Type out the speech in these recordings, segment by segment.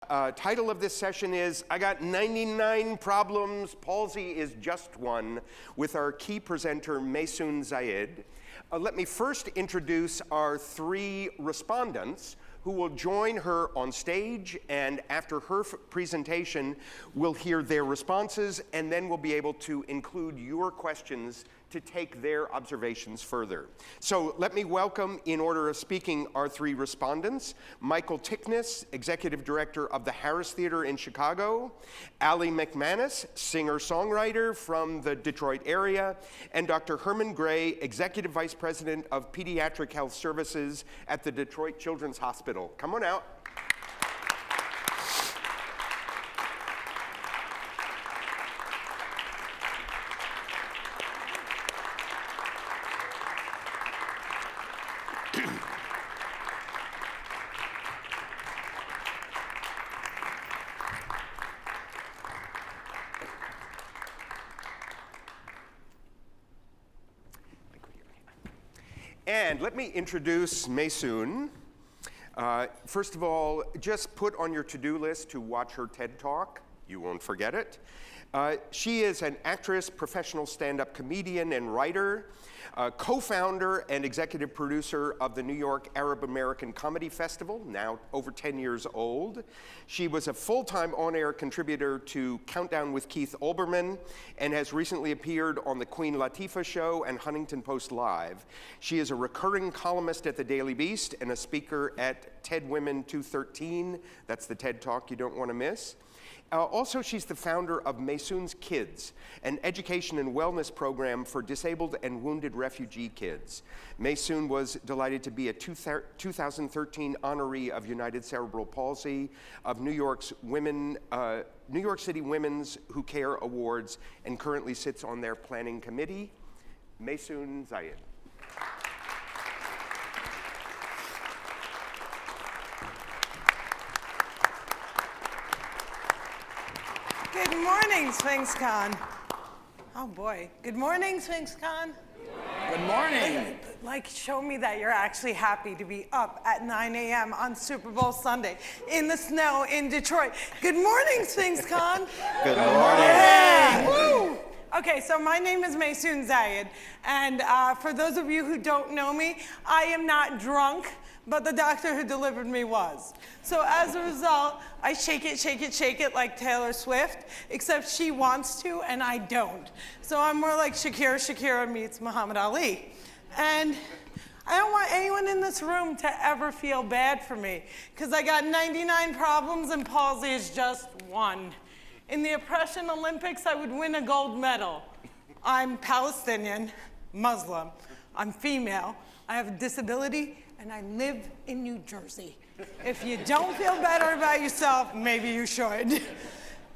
Title of this session is, I Got 99 Problems, Palsy is Just One, with our key presenter, Maysoon Zayid. Let me first introduce our three respondents who will join her on stage, and after her presentation, we'll hear their responses, and then we'll be able to include your questions to take their observations further. So let me welcome, in order of speaking, our three respondents: Michael Tiknis, Executive Director of the Harris Theater in Chicago; Ali MacManus, singer-songwriter from the Detroit area; and Dr. Herman Gray, Executive Vice President of Pediatric Health Services at the Detroit Children's Hospital. Come on out. And let me introduce Maysoon. First of all, just put on your to-do list to watch her TED Talk. You won't forget it. She is an actress, professional stand-up comedian, and writer, co-founder and executive producer of the New York Arab American Comedy Festival, now over 10 years old. She was a full-time on-air contributor to Countdown with Keith Olbermann and has recently appeared on The Queen Latifah Show and Huntington Post Live. She is a recurring columnist at The Daily Beast and a speaker at TED Women 213. That's the TED Talk you don't want to miss. Also, she's the founder of Maysoon's Kids, an education and wellness program for disabled and wounded refugee kids. Maysoon was delighted to be a 2013 honoree of United Cerebral Palsy, of New York City Women's Who Care Awards, and currently sits on their planning committee. Maysoon Zayid. Good morning, SphinxCon. Oh boy. Good morning, SphinxCon. Good morning. Like, show me that you're actually happy to be up at 9 a.m. on Super Bowl Sunday in the snow in Detroit. Good morning, SphinxCon. Good morning. Woo! Okay, so my name is Maysoon Zayid, and for those of you who don't know me, I am not drunk, but the doctor who delivered me was. So as a result, I shake it like Taylor Swift, except she wants to and I don't. So I'm more like Shakira meets Muhammad Ali. And I don't want anyone in this room to ever feel bad for me, because I got 99 problems and palsy is just one. In the oppression Olympics, I would win a gold medal. I'm Palestinian, Muslim, I'm female, I have a disability, and I live in New Jersey. If you don't feel better about yourself, maybe you should.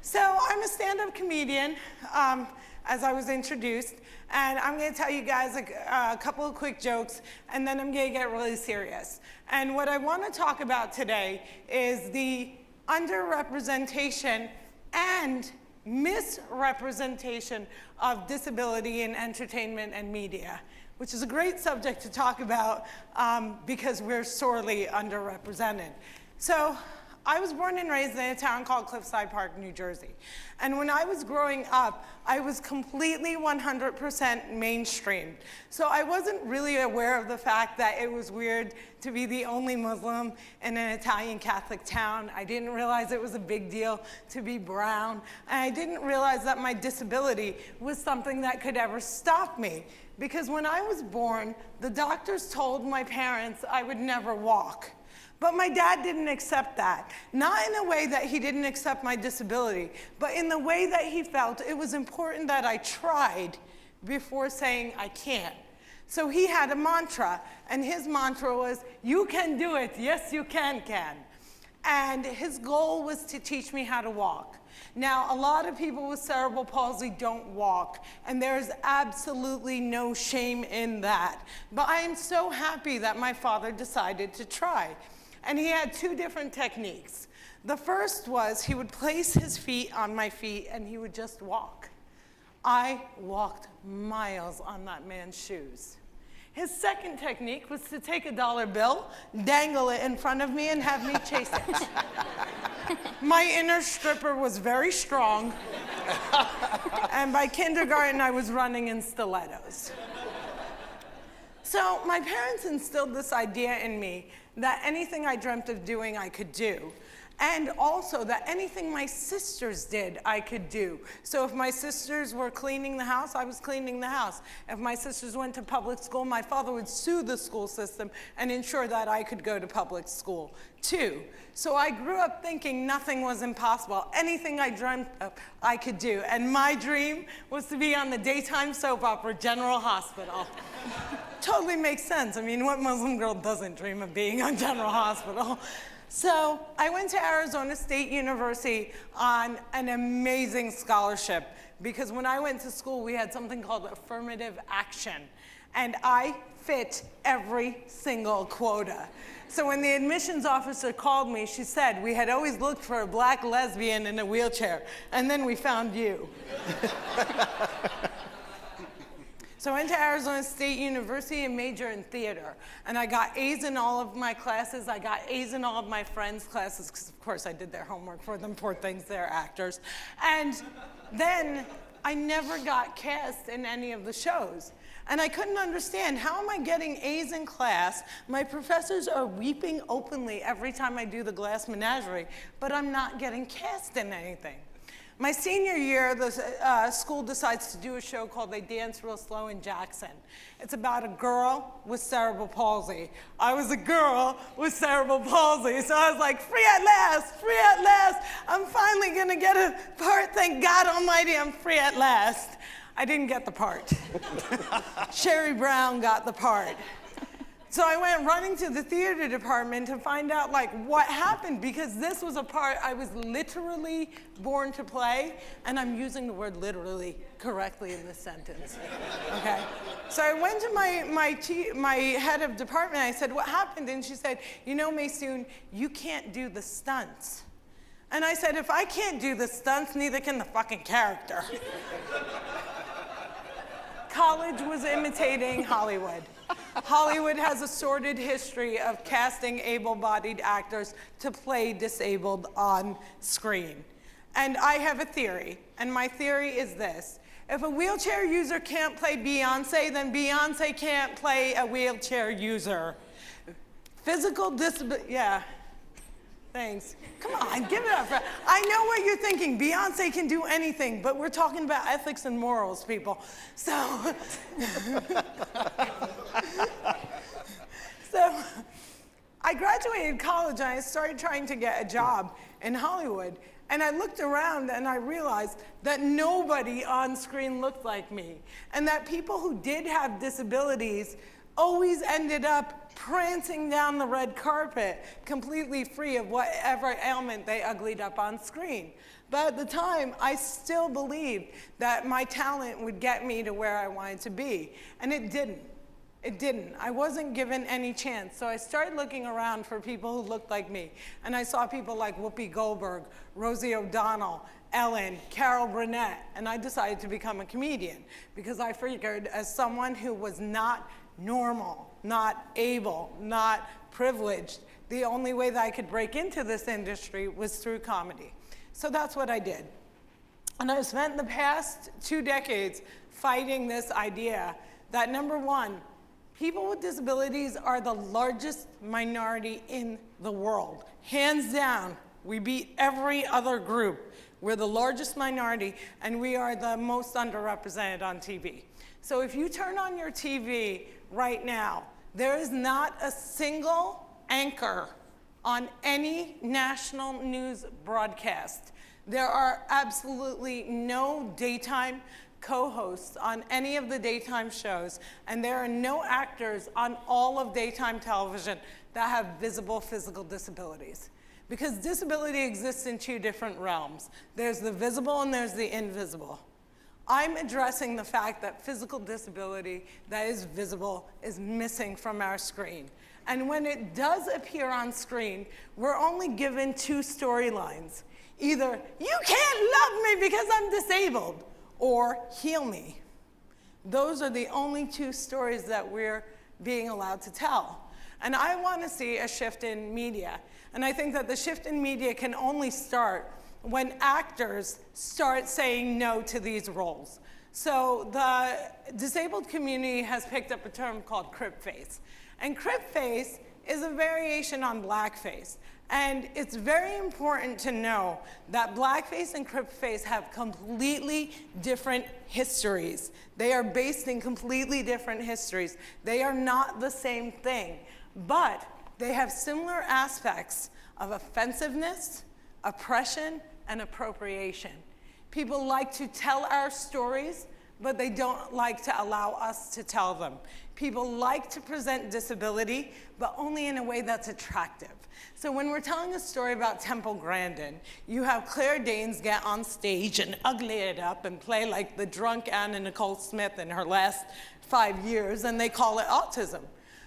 So I'm a stand-up comedian, as I was introduced, and I'm gonna tell you guys a couple of quick jokes, and then I'm gonna get really serious. And what I wanna talk about today is the underrepresentation and misrepresentation of disability in entertainment and media, which is a great subject to talk about because we're sorely underrepresented. So I was born and raised in a town called Cliffside Park, New Jersey. And when I was growing up, I was completely 100% mainstream. So I wasn't really aware of the fact that it was weird to be the only Muslim in an Italian Catholic town. I didn't realize it was a big deal to be brown. And I didn't realize that my disability was something that could ever stop me. Because when I was born, the doctors told my parents I would never walk. But my dad didn't accept that. Not in a way that he didn't accept my disability, but in the way that he felt it was important that I tried before saying I can't. So he had a mantra, and his mantra was, "You can do it, yes you can." And his goal was to teach me how to walk. Now, a lot of people with cerebral palsy don't walk, and there's absolutely no shame in that. But I am so happy that my father decided to try. And he had two different techniques. The first was he would place his feet on my feet and he would just walk. I walked miles on that man's shoes. His second technique was to take a dollar bill, dangle it in front of me, and have me chase it. My inner stripper was very strong, and by kindergarten, I was running in stilettos. So my parents instilled this idea in me that anything I dreamt of doing, I could do. And also that anything my sisters did, I could do. So if my sisters were cleaning the house, I was cleaning the house. If my sisters went to public school, my father would sue the school system and ensure that I could go to public school too. So I grew up thinking nothing was impossible. Anything I dreamt of, I could do. And my dream was to be on the daytime soap opera General Hospital. Totally makes sense. I mean, what Muslim girl doesn't dream of being on General Hospital? So I went to Arizona State University on an amazing scholarship because when I went to school, we had something called affirmative action. And I fit every single quota. So when the admissions officer called me, she said, we had always looked for a black lesbian in a wheelchair, and then we found you. So I went to Arizona State University and majored in theater. And I got A's in all of my classes. I got A's in all of my friends' classes, because of course I did their homework for them, poor things, they're actors. And then I never got cast in any of the shows. And I couldn't understand, how am I getting A's in class? My professors are weeping openly every time I do the Glass Menagerie, but I'm not getting cast in anything. My senior year, the school decides to do a show called They Dance Real Slow in Jackson. It's about a girl with cerebral palsy. I was a girl with cerebral palsy, so I was like, free at last, free at last. I'm finally gonna get a part, thank God almighty, I'm free at last. I didn't get the part. Sherry Brown got the part. So I went running to the theater department to find out like what happened, because this was a part I was literally born to play, and I'm using the word literally correctly in this sentence, okay? So I went to my head of department, I said, what happened? And she said, you know, Maysoon, you can't do the stunts. And I said, if I can't do the stunts, neither can the fucking character. College was imitating Hollywood. Hollywood has a sordid history of casting able-bodied actors to play disabled on screen. And I have a theory, and my theory is this. If a wheelchair user can't play Beyonce, then Beyonce can't play a wheelchair user. Physical disability, yeah. Thanks. Come on, give it up. I know what you're thinking. Beyonce can do anything, but we're talking about ethics and morals, people. So I graduated college and I started trying to get a job in Hollywood. And I looked around and I realized that nobody on screen looked like me. And that people who did have disabilities always ended up prancing down the red carpet, completely free of whatever ailment they uglied up on screen. But at the time, I still believed that my talent would get me to where I wanted to be. And it didn't. It didn't. I wasn't given any chance. So I started looking around for people who looked like me. And I saw people like Whoopi Goldberg, Rosie O'Donnell, Ellen, Carol Burnett, and I decided to become a comedian because I figured as someone who was not normal, not able, not privileged, the only way that I could break into this industry was through comedy. So that's what I did. And I've spent the past 2 decades fighting this idea that, number one, people with disabilities are the largest minority in the world. Hands down, we beat every other group. We're the largest minority, and we are the most underrepresented on TV. So if you turn on your TV right now, there is not a single anchor on any national news broadcast. There are absolutely no daytime co-hosts on any of the daytime shows, and there are no actors on all of daytime television that have visible physical disabilities. Because disability exists in 2 different realms. There's the visible and there's the invisible. I'm addressing the fact that physical disability that is visible is missing from our screen. And when it does appear on screen, we're only given 2 storylines. Either, you can't love me because I'm disabled, or heal me. Those are the only 2 stories that we're being allowed to tell. And I want to see a shift in media. And I think that the shift in media can only start when actors start saying no to these roles. So the disabled community has picked up a term called crip face. And crip face is a variation on blackface. And it's very important to know that blackface and crip face have completely different histories. They are based in completely different histories. They are not the same thing, but they have similar aspects of offensiveness, oppression, and appropriation. People like to tell our stories, but they don't like to allow us to tell them. People like to present disability, but only in a way that's attractive. So when we're telling a story about Temple Grandin, you have Claire Danes get on stage and ugly it up and play like the drunk Anna Nicole Smith in her last 5 years, and they call it autism.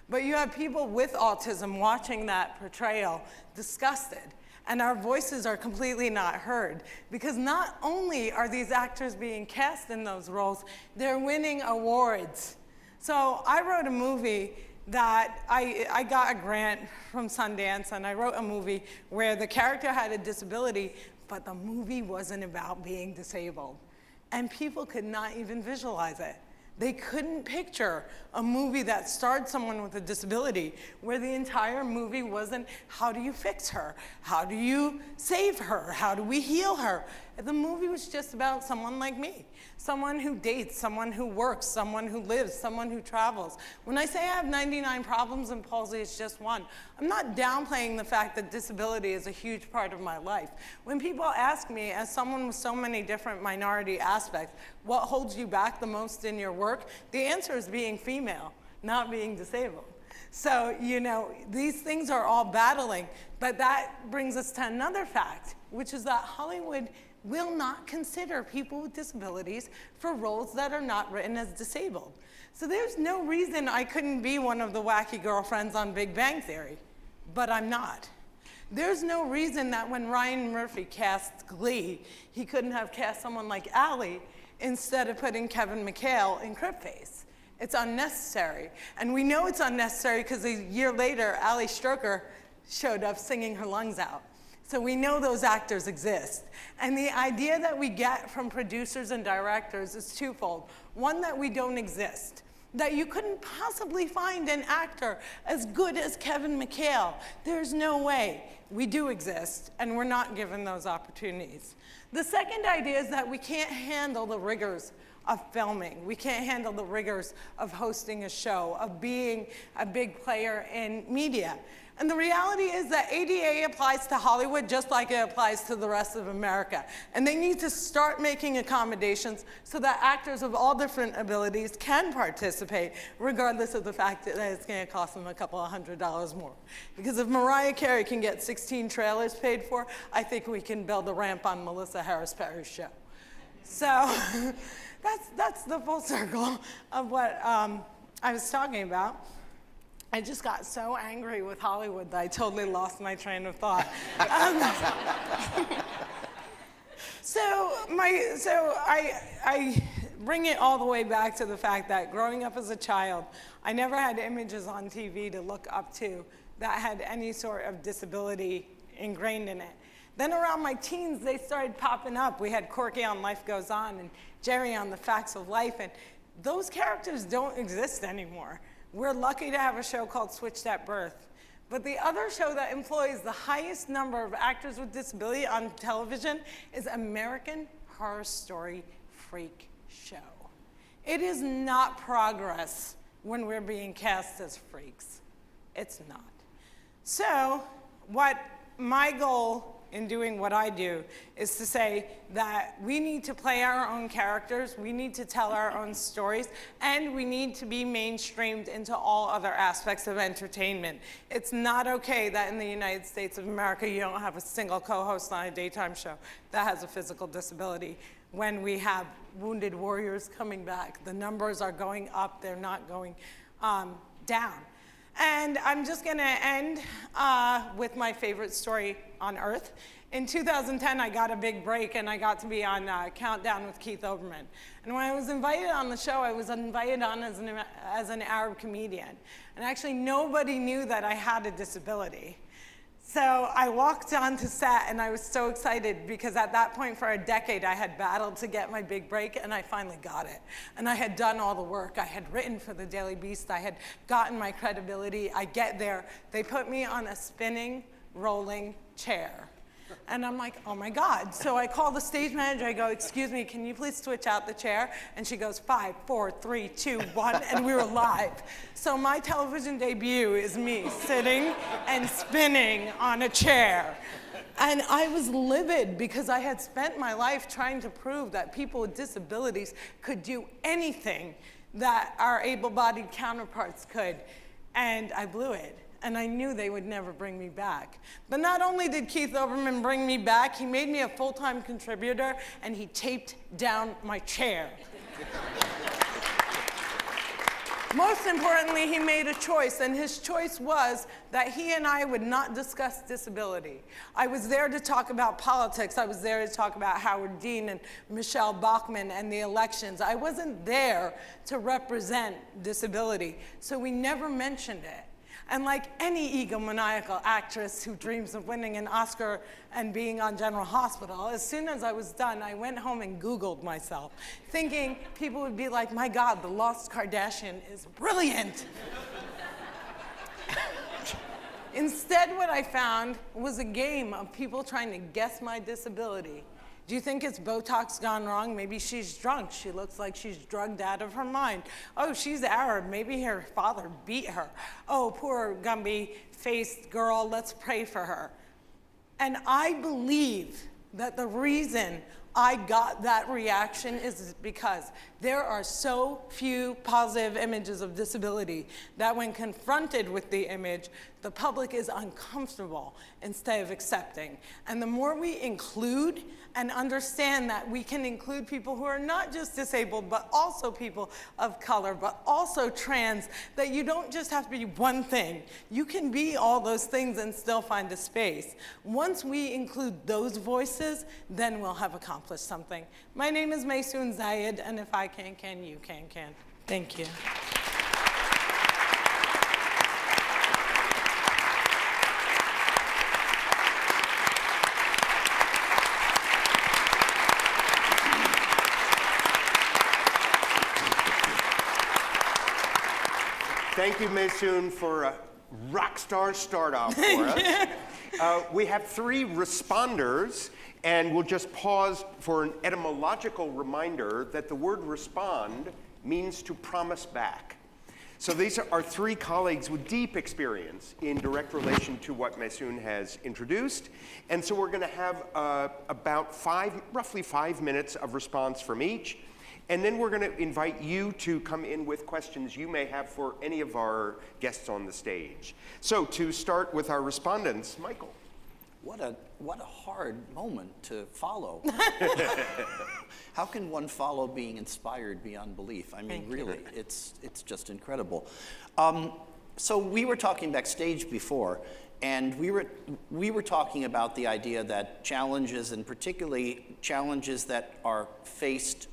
But you have people with autism watching that portrayal disgusted. And our voices are completely not heard, because not only are these actors being cast in those roles, they're winning awards. So I wrote a movie that I got a grant from Sundance, and I wrote a movie where the character had a disability, but the movie wasn't about being disabled. And people could not even visualize it. They couldn't picture a movie that starred someone with a disability where the entire movie wasn't, how do you fix her? How do you save her? How do we heal her? The movie was just about someone like me, someone who dates, someone who works, someone who lives, someone who travels. When I say I have 99 problems and palsy is just one, I'm not downplaying the fact that disability is a huge part of my life. When people ask me, as someone with so many different minority aspects, what holds you back the most in your work? The answer is being female, not being disabled. So, you know, these things are all battling, but that brings us to another fact, which is that Hollywood will not consider people with disabilities for roles that are not written as disabled. So there's no reason I couldn't be one of the wacky girlfriends on Big Bang Theory, but I'm not. There's no reason that when Ryan Murphy cast Glee, he couldn't have cast someone like Ali instead of putting Kevin McHale in crip face. It's unnecessary. And we know it's unnecessary because a year later, Ali Stroker showed up singing her lungs out. So we know those actors exist. And the idea that we get from producers and directors is twofold. One, that we don't exist, that you couldn't possibly find an actor as good as Kevin McHale. There's no way. We do exist, and we're not given those opportunities. The second idea is that we can't handle the rigors of filming. We can't handle the rigors of hosting a show, of being a big player in media. And the reality is that ADA applies to Hollywood just like it applies to the rest of America. And they need to start making accommodations so that actors of all different abilities can participate, regardless of the fact that it's going to cost them a couple of $100s more. Because if Mariah Carey can get 16 trailers paid for, I think we can build a ramp on Melissa Harris Perry's show. So that's the full circle of what I was talking about. I just got so angry with Hollywood that I totally lost my train of thought. So I bring it all the way back to the fact that growing up as a child, I never had images on TV to look up to that had any sort of disability ingrained in it. Then around my teens, they started popping up. We had Corky on Life Goes On and Jerry on The Facts of Life, and those characters don't exist anymore. We're lucky to have a show called Switched at Birth. But the other show that employs the highest number of actors with disability on television is American Horror Story Freak Show. It is not progress when we're being cast as freaks. It's not. So what my goal in doing what I do is to say that we need to play our own characters, we need to tell our own stories, and we need to be mainstreamed into all other aspects of entertainment. It's not okay that in the United States of America you don't have a single co-host on a daytime show that has a physical disability. When we have wounded warriors coming back, the numbers are going up, they're not going down. And I'm just gonna end with my favorite story on earth. in 2010, I got a big break, and I got to be on Countdown with Keith Olbermann. And when I was invited on the show, I was invited on as an Arab comedian. And actually, nobody knew that I had a disability. So I walked onto set, and I was so excited because at that point for a decade, I had battled to get my big break, and I finally got it. And I had done all the work. I had written for the Daily Beast. I had gotten my credibility. I get there. They put me on a spinning, rolling chair. And I'm like, oh my God. So I call the stage manager, I go, excuse me, can you please switch out the chair? And she goes, 5, 4, 3, 2, 1, and we were live. So my television debut is me sitting and spinning on a chair. And I was livid because I had spent my life trying to prove that people with disabilities could do anything that our able-bodied counterparts could. And I blew it. And I knew they would never bring me back. But not only did Keith Olbermann bring me back, he made me a full-time contributor, and he taped down my chair. Most importantly, he made a choice, and his choice was that he and I would not discuss disability. I was there to talk about politics. I was there to talk about Howard Dean and Michelle Bachmann and the elections. I wasn't there to represent disability, so we never mentioned it. And like any egomaniacal actress who dreams of winning an Oscar and being on General Hospital, as soon as I was done, I went home and Googled myself, thinking people would be like, my God, the Lost Kardashian is brilliant. Instead, what I found was a game of people trying to guess my disability. Do you think it's Botox gone wrong? Maybe she's drunk. She looks like she's drugged out of her mind. Oh, she's Arab. Maybe her father beat her. Oh, poor Gumby-faced girl. Let's pray for her. And I believe that the reason I got that reaction is because there are so few positive images of disability that when confronted with the image, the public is uncomfortable instead of accepting. And the more we include and understand that we can include people who are not just disabled, but also people of color, but also trans, that you don't just have to be one thing. You can be all those things and still find a space. Once we include those voices, then we'll have accomplished something. My name is Maysoon Zayid, and if I can, you can. Thank you. Thank you, Maysoon, for a rock star start off for us. We have 3 responders, and we'll just pause for an etymological reminder that the word respond means to promise back. So these are our 3 colleagues with deep experience in direct relation to what Maysoon has introduced. And so we're going to have about roughly 5 minutes of response from each. And then we're going to invite you to come in with questions you may have for any of our guests on the stage. So to start with our respondents, Michael. What a hard moment to follow. How can one follow being inspired beyond belief? I mean, really, it's just incredible. So we were talking backstage before, and we were talking about the idea that challenges, and particularly challenges that are faced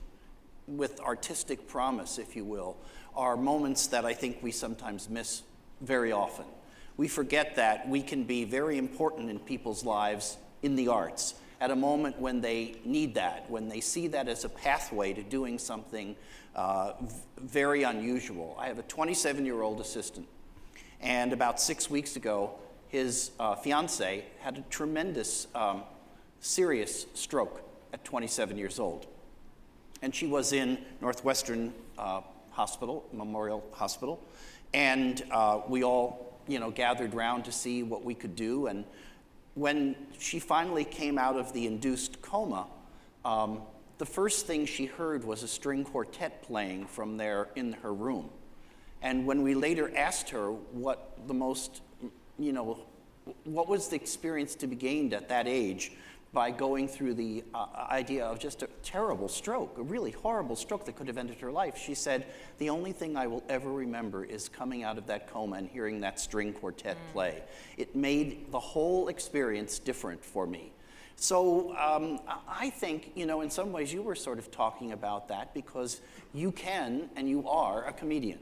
with artistic promise, if you will, are moments that I think we sometimes miss very often. We forget that we can be very important in people's lives in the arts at a moment when they need that, when they see that as a pathway to doing something very unusual. I have a 27-year-old assistant, and about 6 weeks ago, his fiance had a tremendous, serious stroke at 27 years old. And she was in Northwestern Hospital, Memorial Hospital, and we all, gathered round to see what we could do. And when she finally came out of the induced coma, the first thing she heard was a string quartet playing from there in her room. And when we later asked her what was the experience to be gained at that age, by going through the idea of just a terrible stroke, a really horrible stroke that could have ended her life, she said, the only thing I will ever remember is coming out of that coma and hearing that string quartet play. It made the whole experience different for me. So I think, you know, in some ways you were sort of talking about that because you can and you are a comedian.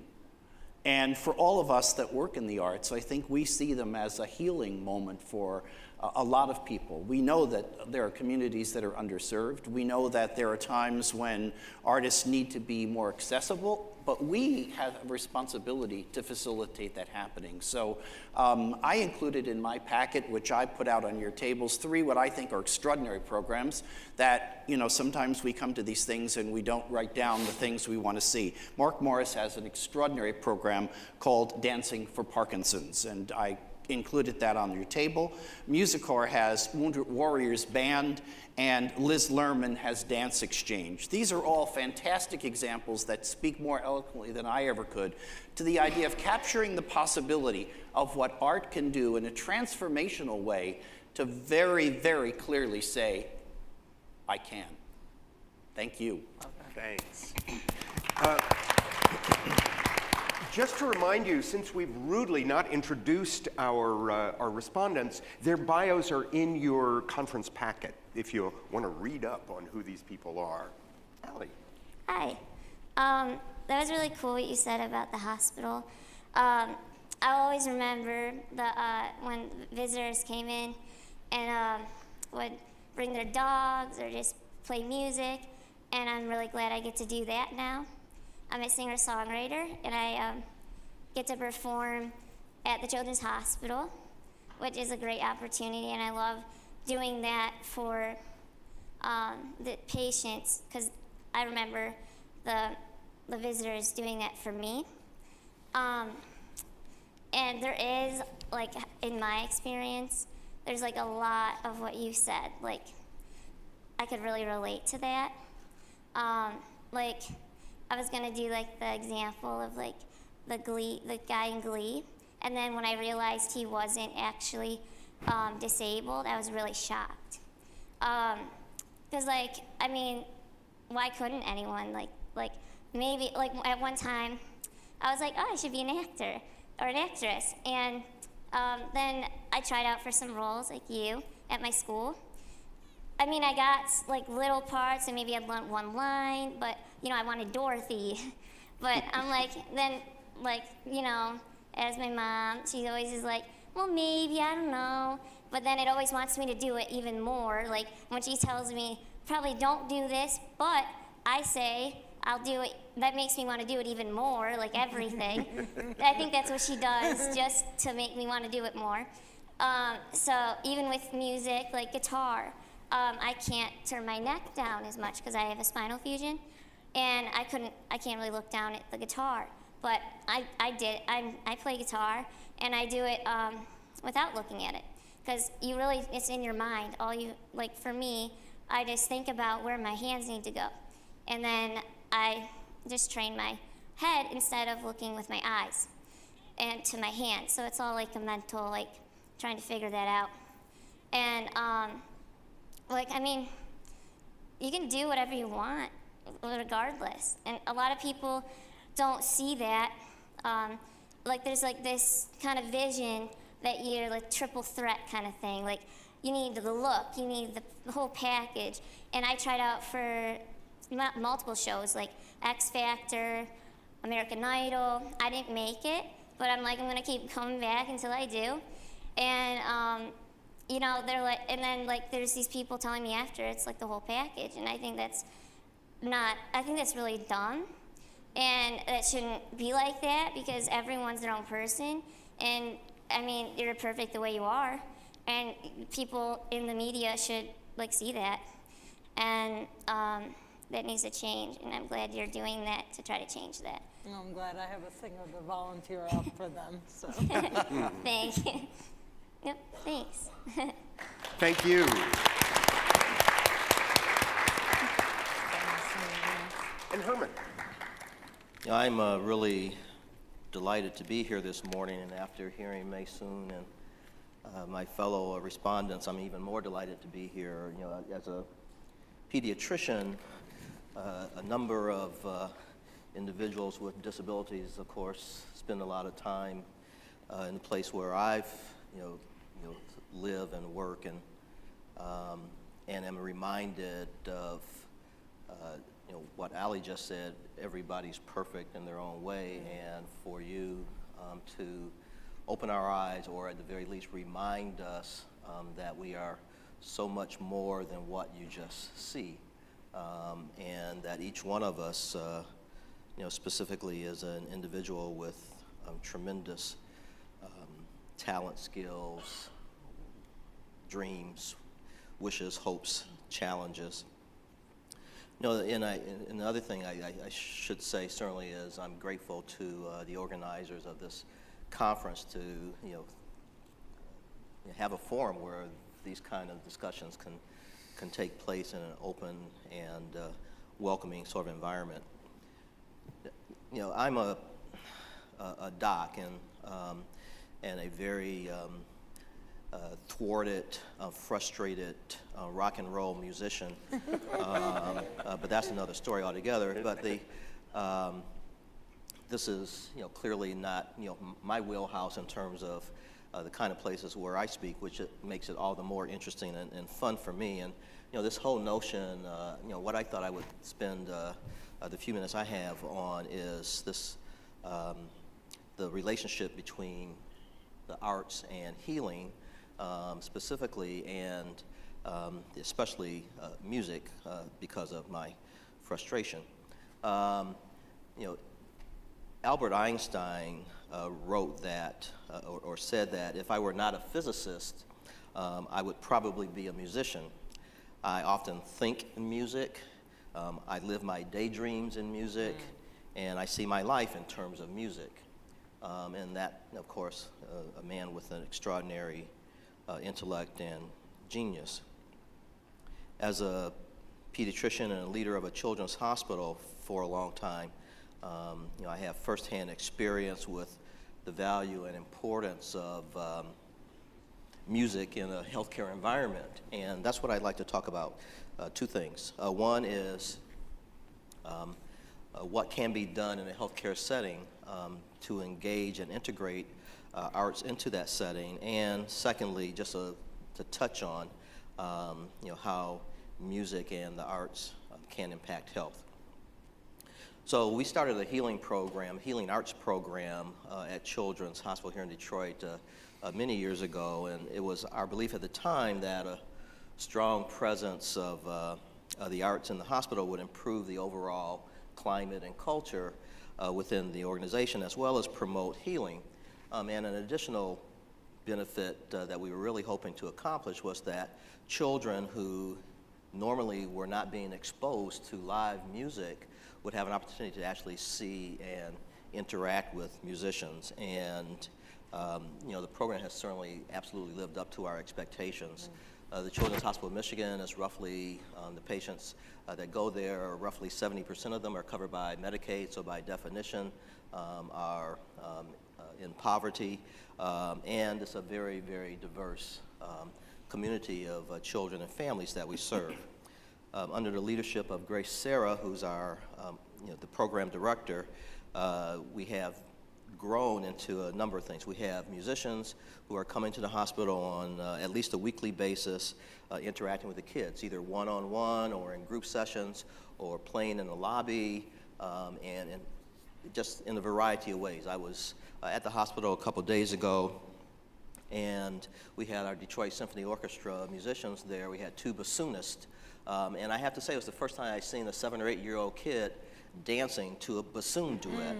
And for all of us that work in the arts, I think we see them as a healing moment for a lot of people. We know that there are communities that are underserved. We know that there are times when artists need to be more accessible, but we have a responsibility to facilitate that happening. So I included in my packet, which I put out on your tables, 3 what I think are extraordinary programs that, you know, sometimes we come to these things and we don't write down the things we want to see. Mark Morris has an extraordinary program called Dancing for Parkinson's, and I included that on your table. Musicor has Wounded Warriors Band, and Liz Lerman has Dance Exchange. These are all fantastic examples that speak more eloquently than I ever could to the idea of capturing the possibility of what art can do in a transformational way to very, very clearly say, I can. Thank you. Thanks. Just to remind you, since we've rudely not introduced our respondents, their bios are in your conference packet if you want to read up on who these people are. Ali. Hi. That was really cool what you said about the hospital. I always remember when visitors came in and would bring their dogs or just play music, and I'm really glad I get to do that now. I'm a singer-songwriter, and I get to perform at the Children's Hospital, which is a great opportunity, and I love doing that for the patients, because I remember the visitors doing that for me. And there is, like, in my experience, there's like a lot of what you said. Like, I could really relate to that. Like, I was gonna do like the example of like the guy in Glee, and then when I realized he wasn't actually disabled, I was really shocked. Cause like, I mean, why couldn't anyone like maybe like at one time, I was like, oh, I should be an actor or an actress, and then I tried out for some roles like you at my school. I mean, I got like little parts and maybe I'd learned one line, but you know, I wanted Dorothy. But I'm like, then like, you know, as my mom, she always is like, well, maybe, I don't know. But then it always wants me to do it even more. Like when she tells me, probably don't do this, but I say, I'll do it. That makes me want to do it even more, like everything. I think that's what she does, just to make me want to do it more. So even with music, like guitar, I can't turn my neck down as much because I have a spinal fusion, and I can't really look down at the guitar. But I play guitar, and I do it without looking at it, because it's in your mind. Like for me, I just think about where my hands need to go, and then I just train my head instead of looking with my eyes and to my hands. So it's all like a mental, like trying to figure that out. And like, I mean, you can do whatever you want regardless. And a lot of people don't see that. Like there's like this kind of vision that you're like triple threat kind of thing. Like you need the look, you need the whole package. And I tried out for multiple shows like X Factor, American Idol. I didn't make it, but I'm like, I'm gonna keep coming back until I do. And you know, they're like, and then like there's these people telling me after it's like the whole package, and I think that's really dumb, and that shouldn't be like that, because everyone's their own person, and I mean, you're perfect the way you are, and people in the media should like see that, and that needs to change, and I'm glad you're doing that to try to change that. Well, I'm glad I have a singer to volunteer out for them, so. Thank you. Yep, thanks. Thank you. And Herman. I'm really delighted to be here this morning, and after hearing Maysoon and my fellow respondents, I'm even more delighted to be here. You know, as a pediatrician, a number of individuals with disabilities, of course, spend a lot of time in the place where I've, live and work, and and am reminded of what Ali just said. Everybody's perfect in their own way, and for you to open our eyes, or at the very least remind us that we are so much more than what you just see, and that each one of us, specifically as an individual with tremendous talent, skills, dreams, wishes, hopes, challenges. And the other thing I should say certainly is I'm grateful to the organizers of this conference to have a forum where these kind of discussions can take place in an open and welcoming sort of environment. I'm a doc and a very thwarted, frustrated rock and roll musician, but that's another story altogether. But this is clearly not my wheelhouse in terms of the kind of places where I speak, which makes it all the more interesting and fun for me. And this whole notion, what I thought I would spend the few minutes I have on is this, the relationship between the arts and healing, specifically, and especially music, because of my frustration. Albert Einstein wrote that, or said that if I were not a physicist, I would probably be a musician. I often think in music, I live my daydreams in music, and I see my life in terms of music. And that, of course, a man with an extraordinary intellect and genius. As a pediatrician and a leader of a children's hospital for a long time, I have firsthand experience with the value and importance of music in a healthcare environment. And that's what I'd like to talk about, two things. One is what can be done in a healthcare setting to engage and integrate arts into that setting. And secondly, just to touch on how music and the arts can impact health. So we started a healing arts program at Children's Hospital here in Detroit many years ago, and it was our belief at the time that a strong presence of the arts in the hospital would improve the overall climate and culture within the organization, as well as promote healing. And an additional benefit that we were really hoping to accomplish was that children who normally were not being exposed to live music would have an opportunity to actually see and interact with musicians. And the program has certainly absolutely lived up to our expectations. The Children's Hospital of Michigan is roughly, the patients that go there, roughly 70% of them are covered by Medicaid, so by definition are in poverty. And it's a very, very diverse community of children and families that we serve. Under the leadership of Grace Sarah, who's our the program director, we have grown into a number of things. We have musicians who are coming to the hospital on at least a weekly basis, interacting with the kids, either one-on-one or in group sessions or playing in the lobby, and just in a variety of ways. I was at the hospital a couple days ago, and we had our Detroit Symphony Orchestra musicians there. We had two bassoonists, and I have to say it was the first time I'd seen a 7 or 8 year old kid dancing to a bassoon duet.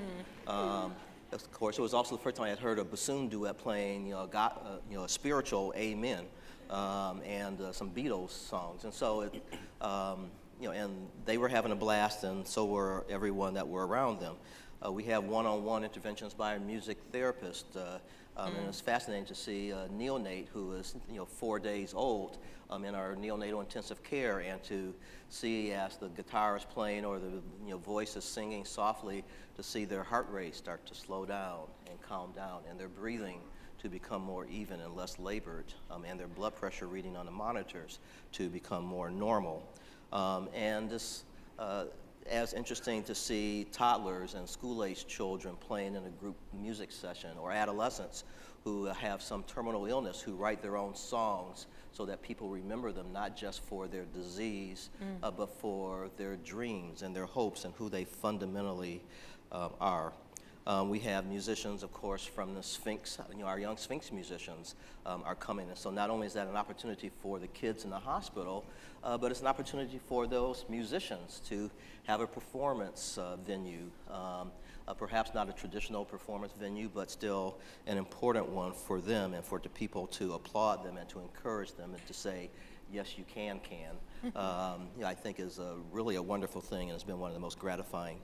Of course, it was also the first time I had heard a bassoon duet playing, a spiritual Amen, and some Beatles songs. And so, and they were having a blast, and so were everyone that were around them. We have one-on-one interventions by a music therapist, and it's fascinating to see a neonate who is 4 days old in our neonatal intensive care, and to see as the guitar is playing or the voice is singing softly, to see their heart rate start to slow down and calm down, and their breathing to become more even and less labored, and their blood pressure reading on the monitors to become more normal. And this, as interesting to see toddlers and school-aged children playing in a group music session, or adolescents who have some terminal illness, who write their own songs so that people remember them, not just for their disease, but for their dreams and their hopes and who they fundamentally are. We have musicians, of course, from the Sphinx. Our young Sphinx musicians are coming. And so not only is that an opportunity for the kids in the hospital, but it's an opportunity for those musicians to have a performance venue. Perhaps not a traditional performance venue, but still an important one for them and for the people to applaud them and to encourage them and to say, yes, you can. I think is really a wonderful thing, and it's been one of the most gratifying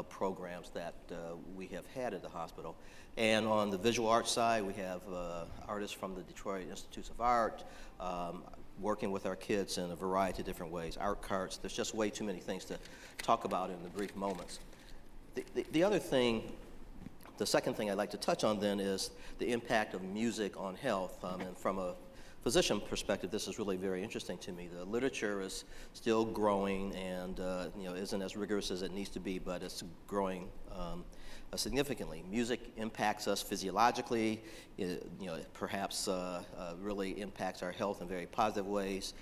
programs that we have had at the hospital. And on the visual arts side, we have artists from the Detroit Institutes of Art working with our kids in a variety of different ways. Art carts, there's just way too many things to talk about in the brief moments. The other thing, the second thing I'd like to touch on then is the impact of music on health. And from a physician perspective, this is really very interesting to me. The literature is still growing and isn't as rigorous as it needs to be, but it's growing significantly. Music impacts us physiologically. It perhaps really impacts our health in very positive ways.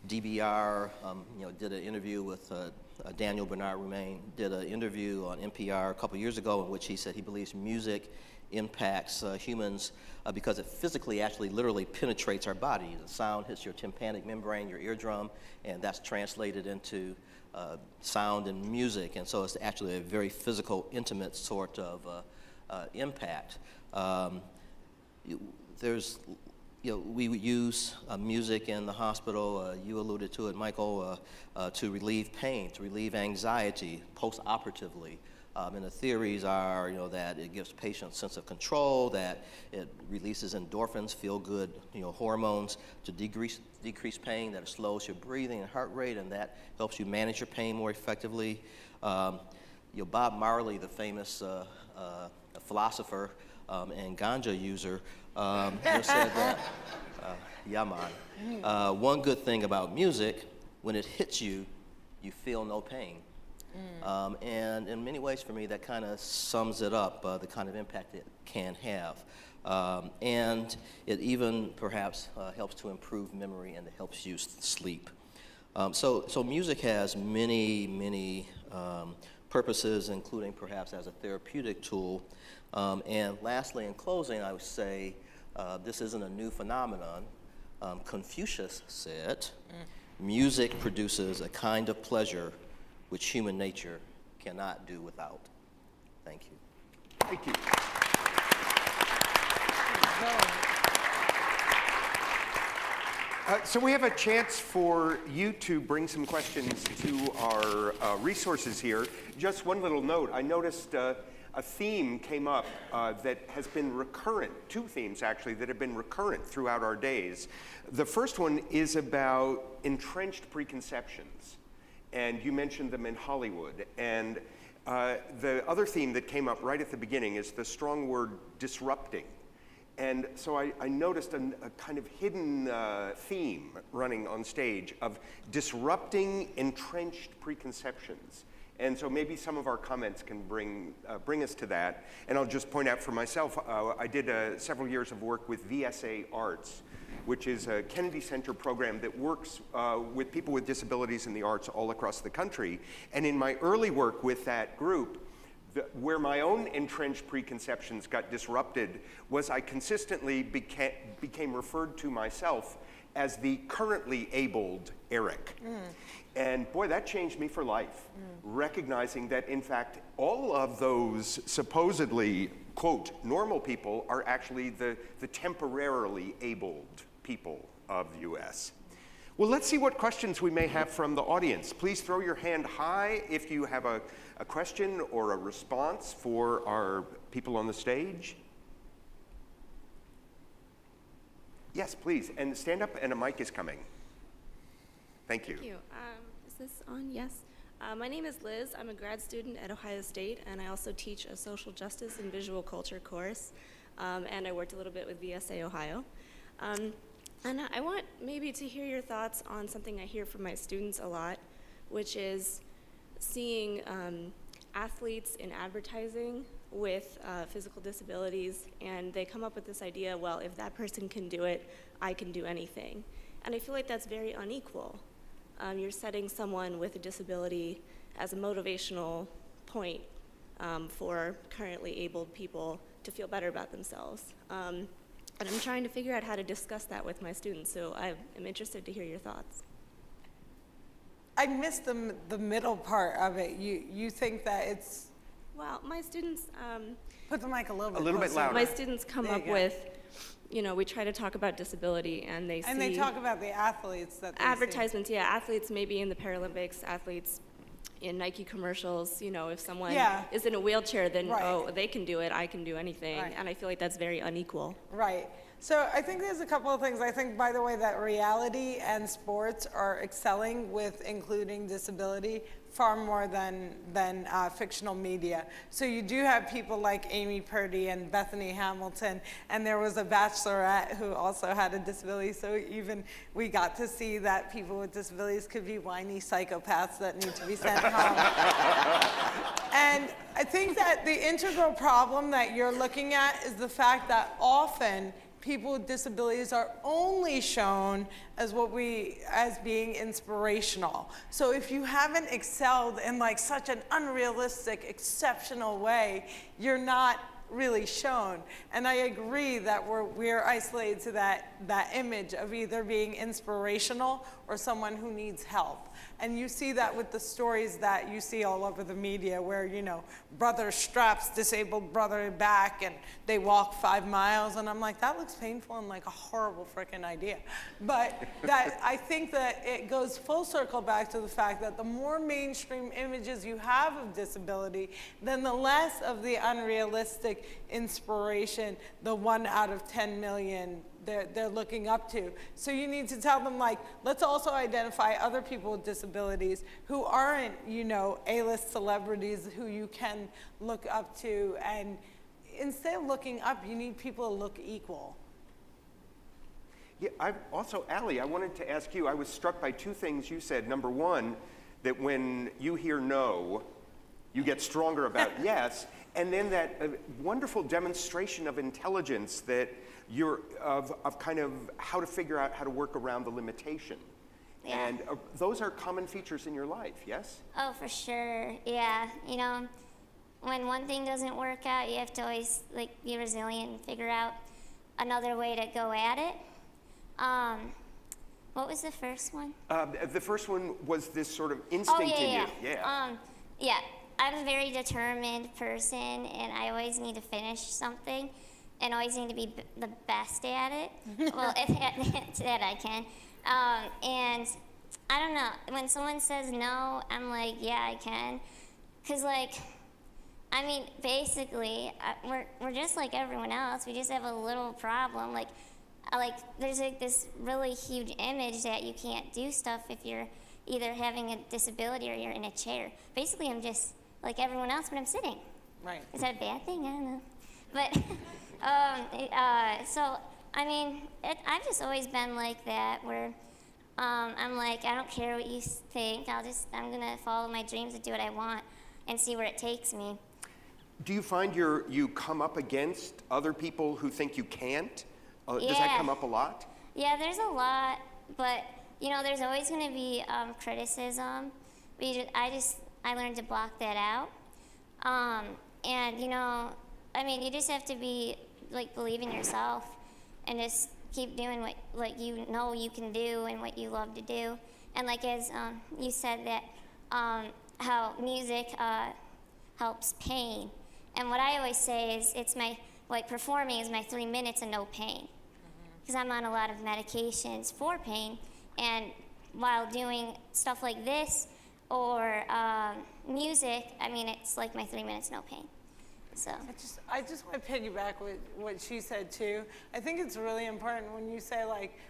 DBR, did an interview with Daniel Bernard Roumain, did an interview on NPR a couple years ago in which he said he believes music impacts humans because it physically, actually, literally penetrates our body. The sound hits your tympanic membrane, your eardrum, and that's translated into sound and music. And so it's actually a very physical, intimate sort of impact. We use music in the hospital, you alluded to it, Michael, to relieve pain, to relieve anxiety post-operatively. And the theories are, that it gives patients a sense of control, that it releases endorphins, feel-good, hormones to decrease pain, that it slows your breathing and heart rate, and that helps you manage your pain more effectively. Bob Marley, the famous philosopher and ganja user, said that, one good thing about music, when it hits you, you feel no pain. And in many ways, for me, that kind of sums it up, the kind of impact it can have. And it even perhaps helps to improve memory, and it helps you sleep. So music has many purposes, including perhaps as a therapeutic tool. And lastly, in closing, I would say this isn't a new phenomenon. Confucius said, music produces a kind of pleasure which human nature cannot do without. Thank you. Thank you. So we have a chance for you to bring some questions to our resources here. Just one little note. I noticed a theme came up that has been recurrent, two themes actually, that have been recurrent throughout our days. The first one is about entrenched preconceptions. And you mentioned them in Hollywood. And the other theme that came up right at the beginning is the strong word disrupting. And so I noticed a kind of hidden theme running on stage of disrupting entrenched preconceptions. And so maybe some of our comments can bring us to that. And I'll just point out for myself, I did several years of work with VSA Arts, which is a Kennedy Center program that works with people with disabilities in the arts all across the country. And in my early work with that group, where my own entrenched preconceptions got disrupted was I consistently became referred to myself as the currently abled Eric. And boy, that changed me for life, recognizing that in fact, all of those supposedly, quote, normal people are actually the temporarily abled people of the US. Well, let's see what questions we may have from the audience. Please throw your hand high if you have a question or a response for our people on the stage. Yes, please, and stand up and a mic is coming. Thank you. Thank you. Is this on? Yes. My name is Liz. I'm a grad student at Ohio State, and I also teach a social justice and visual culture course, and I worked a little bit with VSA Ohio. And I want maybe to hear your thoughts on something I hear from my students a lot, which is seeing athletes in advertising with physical disabilities, and they come up with this idea, well, if that person can do it, I can do anything. And I feel like that's very unequal. You're setting someone with a disability as a motivational point for currently abled people to feel better about themselves. And I'm trying to figure out how to discuss that with my students, so I am interested to hear your thoughts. I missed the middle part of it. You think that it's... Well, my students... Put the mic a little bit bit closer. louder. My students come There you up go. with, we try to talk about disability, and they see... And they talk about the athletes that they advertisements, yeah, athletes maybe in the Paralympics, athletes in Nike commercials, if someone Yeah. is in a wheelchair, then, Right. oh, they can do it, I can do anything. Right. And I feel like that's very unequal. see. Right. So I think there's a couple of things. I think, by the way, that reality and sports are excelling with including disability far more than fictional media. So you do have people like Amy Purdy and Bethany Hamilton, and there was a bachelorette who also had a disability, so even we got to see that people with disabilities could be whiny psychopaths that need to be sent home. And I think that the integral problem that you're looking at is the fact that often people with disabilities are only shown as as being inspirational. So if you haven't excelled in like such an unrealistic, exceptional way, you're not really shown. And I agree that we're isolated to that image of either being inspirational or someone who needs help. And you see that with the stories that you see all over the media where, brother straps disabled brother back and they walk 5 miles. And I'm like, that looks painful and like a horrible freaking idea. But that I think that it goes full circle back to the fact that the more mainstream images you have of disability, then the less of the unrealistic inspiration, the 1 out of 10 million they're looking up to. So you need to tell them, like, let's also identify other people with disabilities who aren't, A-list celebrities who you can look up to. And instead of looking up, you need people to look equal. Yeah, Ali, I wanted to ask you, I was struck by 2 things you said. Number one, that when you hear no, you get stronger about yes. And then that wonderful demonstration of intelligence that you're of kind of how to figure out how to work around the limitation. Yeah. And those are common features in your life, yes? Oh, for sure. Yeah. When one thing doesn't work out, you have to always be resilient and figure out another way to go at it. What was the first one? The first one was this sort of instinct in you. Yeah. I'm a very determined person, and I always need to finish something, and always need to be the best at it. Well, that I can. And I don't know. When someone says no, I'm like, yeah, I can, because basically, we're just like everyone else. We just have a little problem. There's this really huge image that you can't do stuff if you're either having a disability or you're in a chair. Basically, I'm just like everyone else, but I'm sitting. Right. Is that a bad thing? I don't know. But, I've just always been like that, where I'm like, I don't care what you think. I'm gonna follow my dreams and do what I want and see where it takes me. Do you find you come up against other people who think you can't? Does that Yeah. come up a lot? Yeah, there's a lot, but there's always going to be criticism. But I learned to block that out. You just have to believe in yourself and just keep doing what you know you can do and what you love to do. And as you said that how music helps pain. And what I always say is performing is my 3 minutes of no pain. Because I'm on a lot of medications for pain, and while doing stuff like this or music, it's like my 3 minutes no pain. So I just want to piggyback with what she said too. I think it's really important when you say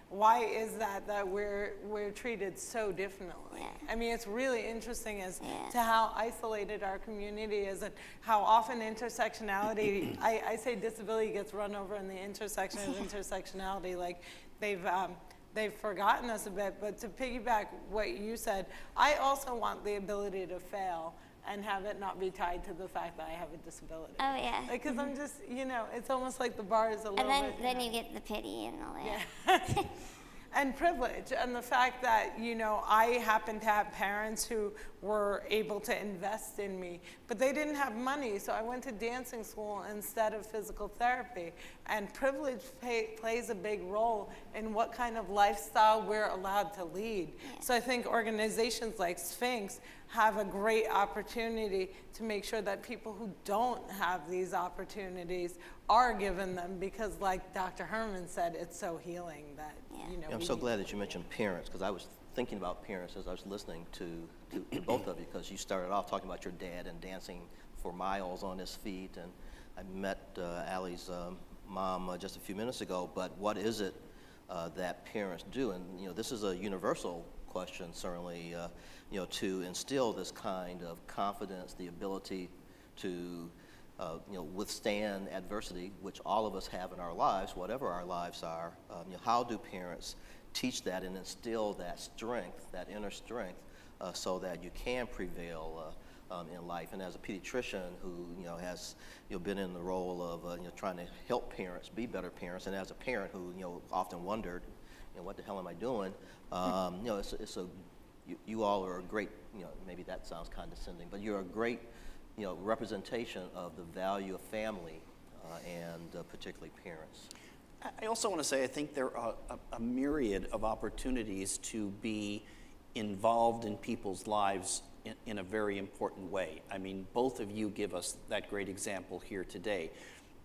why is that we're treated so differently. Yeah. It's really interesting as to how isolated our community is and how often intersectionality, I say disability gets run over in the intersection of intersectionality. They've forgotten us a bit, but to piggyback what you said, I also want the ability to fail. and have it not be tied to the fact that I have a disability. Oh, yeah. Because I'm just, it's almost like the bar is a little And bit. then you get the pity and all that. Yeah. And privilege, and the fact that, I happen to have parents who were able to invest in me, but they didn't have money, so I went to dancing school instead of physical therapy. And privilege plays a big role in what kind of lifestyle we're allowed to lead. Yeah. So I think organizations like Sphinx have a great opportunity to make sure that people who don't have these opportunities are given them, because like Dr. Herman said, it's so healing that, I'm so glad that you mentioned parents, because I was thinking about parents as I was listening to both of you, because you started off talking about your dad and dancing for miles on his feet, and I met Ali's mom just a few minutes ago, but what is it that parents do? And this is a universal question, certainly, to instill this kind of confidence, the ability to withstand adversity, which all of us have in our lives, whatever our lives are. How do parents teach that and instill that strength, that inner strength, so that you can prevail in life? And as a pediatrician who has been in the role of trying to help parents be better parents, and as a parent who often wondered, what the hell am I doing? You all are a great, maybe that sounds condescending, but you're a great representation of the value of family and particularly parents. I also want to say I think there are a myriad of opportunities to be involved in people's lives in a very important way. I mean, both of you give us that great example here today.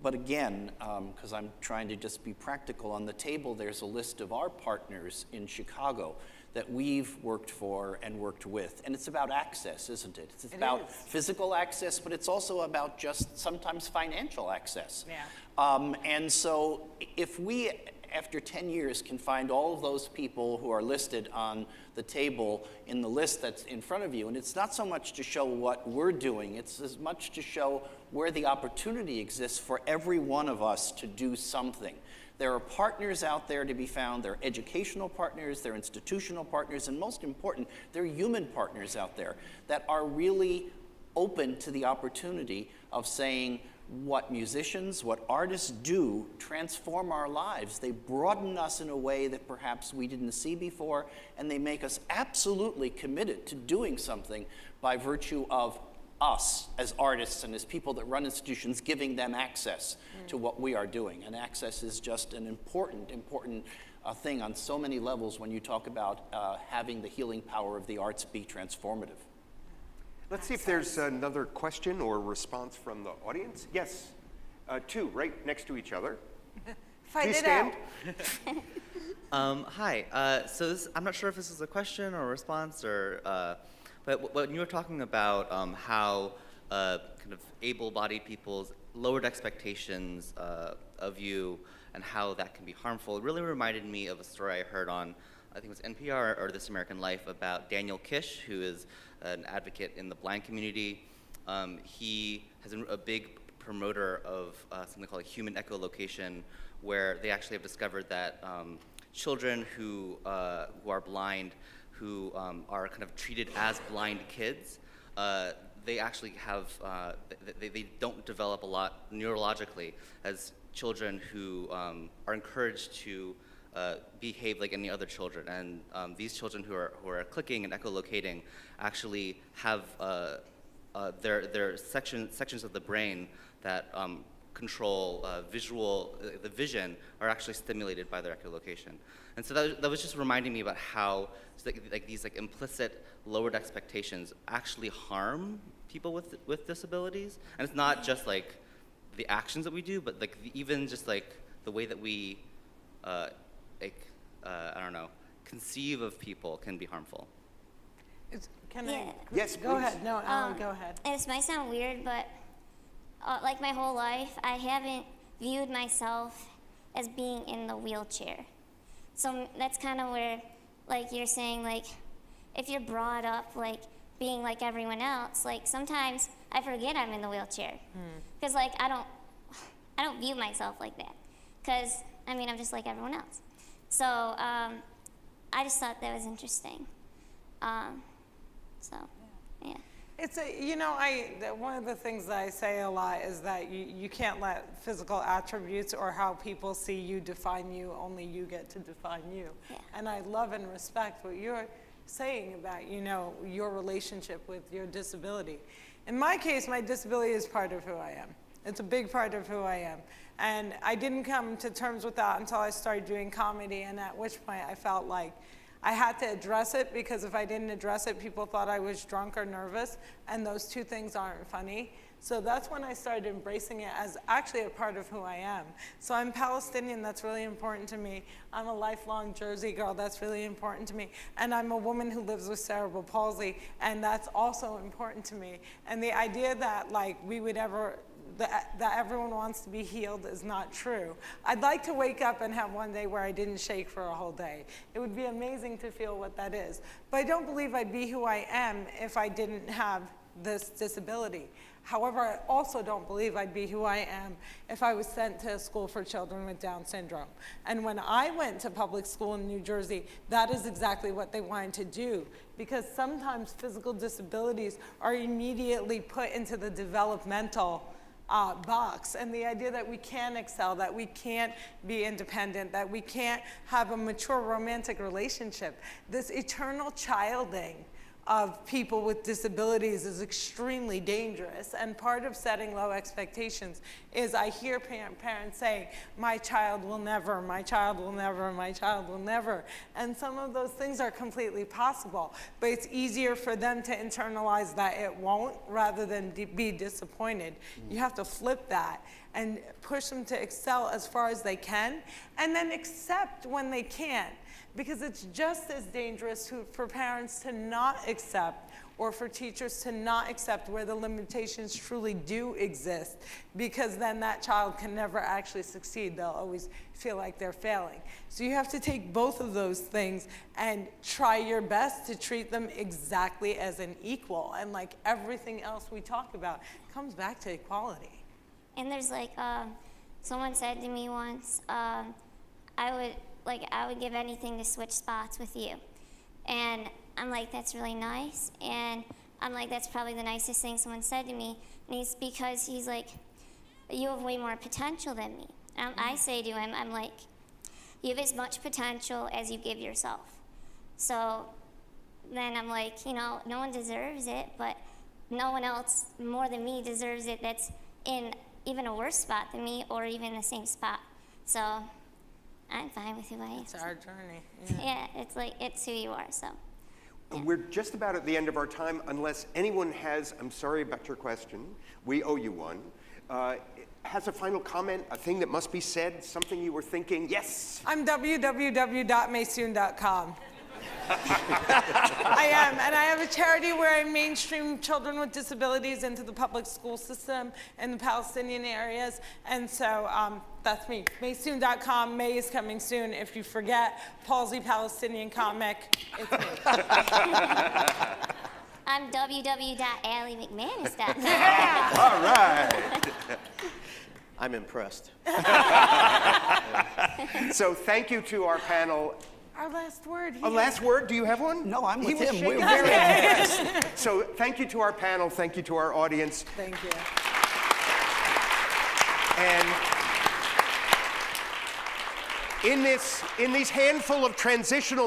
But again, because I'm trying to just be practical, on the table there's a list of our partners in Chicago that we've worked for and worked with. And it's about access, isn't it? It's about physical access, but it's also about just sometimes financial access. Yeah. And so if we, after 10 years, can find all of those people who are listed on the table in the list that's in front of you, and it's not so much to show what we're doing, it's as much to show where the opportunity exists for every one of us to do something. There are partners out there to be found. There are educational partners, there are institutional partners, and most important, there are human partners out there that are really open to the opportunity of saying what musicians, what artists do transform our lives. They broaden us in a way that perhaps we didn't see before, and they make us absolutely committed to doing something by virtue of us as artists and as people that run institutions, giving them access to what we are doing. And access is just an important thing on so many levels when you talk about having the healing power of the arts be transformative. Let's see if there's another question or response from the audience. Yes, two right next to each other. Fight Please it stand. out. Hi. So I'm not sure if this is a question or a response, or but when you were talking about how kind of able-bodied people's lowered expectations of you and how that can be harmful, it really reminded me of a story I heard on, I think it was NPR or This American Life, about Daniel Kish, who is an advocate in the blind community. He has a big promoter of something called human echolocation, where they actually have discovered that children who are blind, who are kind of treated as blind kids, they actually have, they don't develop a lot neurologically as children who are encouraged to behave like any other children. And these children who are clicking and echolocating actually have their sections of the brain that control the vision are actually stimulated by their echolocation. And so that was just reminding me about how these implicit lowered expectations actually harm people with disabilities. And it's not just like the actions that we do, but even just the way that we conceive of people can be harmful. Can Yeah. I? Yes, Go please. ahead. No, Alan, go ahead. And this might sound weird, but like my whole life, I haven't viewed myself as being in the wheelchair. So that's kind of where, you're saying, if you're brought up, being like everyone else, sometimes I forget I'm in the wheelchair. Because, I don't view myself like that. Because, I'm just like everyone else. So, I just thought that was interesting. Yeah. One of the things that I say a lot is that you can't let physical attributes or how people see you define you. Only you get to define you. Yeah. And I love and respect what you're saying about, your relationship with your disability. In my case, my disability is part of who I am. It's a big part of who I am. And I didn't come to terms with that until I started doing comedy, and at which point I felt like I had to address it, because if I didn't address it, people thought I was drunk or nervous, and those two things aren't funny. So that's when I started embracing it as actually a part of who I am. So I'm Palestinian, that's really important to me. I'm a lifelong Jersey girl, that's really important to me. And I'm a woman who lives with cerebral palsy, and that's also important to me. And the idea that we would ever, that everyone wants to be healed is not true. I'd like to wake up and have one day where I didn't shake for a whole day. It would be amazing to feel what that is. But I don't believe I'd be who I am if I didn't have this disability. However, I also don't believe I'd be who I am if I was sent to a school for children with Down syndrome. And when I went to public school in New Jersey, that is exactly what they wanted to do, because sometimes physical disabilities are immediately put into the developmental box, and the idea that we can't excel, that we can't be independent, that we can't have a mature romantic relationship. This eternal childing of people with disabilities is extremely dangerous, and part of setting low expectations is I hear parents say, my child will never, my child will never, my child will never, and some of those things are completely possible, but it's easier for them to internalize that it won't rather than be disappointed. You have to flip that and push them to excel as far as they can, and then accept when they can't. Because it's just as dangerous for parents to not accept, or for teachers to not accept where the limitations truly do exist, because then that child can never actually succeed. They'll always feel like they're failing. So you have to take both of those things and try your best to treat them exactly as an equal. And like everything else we talk about, it comes back to equality. And there's someone said to me once, I would give anything to switch spots with you. And I'm like, that's really nice. And I'm like, that's probably the nicest thing someone said to me. And because he's like, you have way more potential than me. And I say to him, I'm like, you have as much potential as you give yourself. So then I'm like, no one deserves it, but no one else more than me deserves it that's in even a worse spot than me, or even the same spot. So I'm fine with who I am. It's our journey. Yeah, it's who you are, so. Yeah. We're just about at the end of our time, unless anyone has, I'm sorry about your question, we owe you one, has a final comment, a thing that must be said, something you were thinking, yes? I'm www.maysoon.com. I am, and I have a charity where I mainstream children with disabilities into the public school system in the Palestinian areas, and so that's me. Maysoon.com, May is coming soon. If you forget, Palsy Palestinian comic, it's me. I'm www.Ali MacManus.com. All right. I'm impressed. So thank you to our panel. Our last word. A last word, do you have one? No, I'm He with was him. shaking We're his very head. impressed. So thank you to our panel, thank you to our audience. Thank you. And in these handful of transitional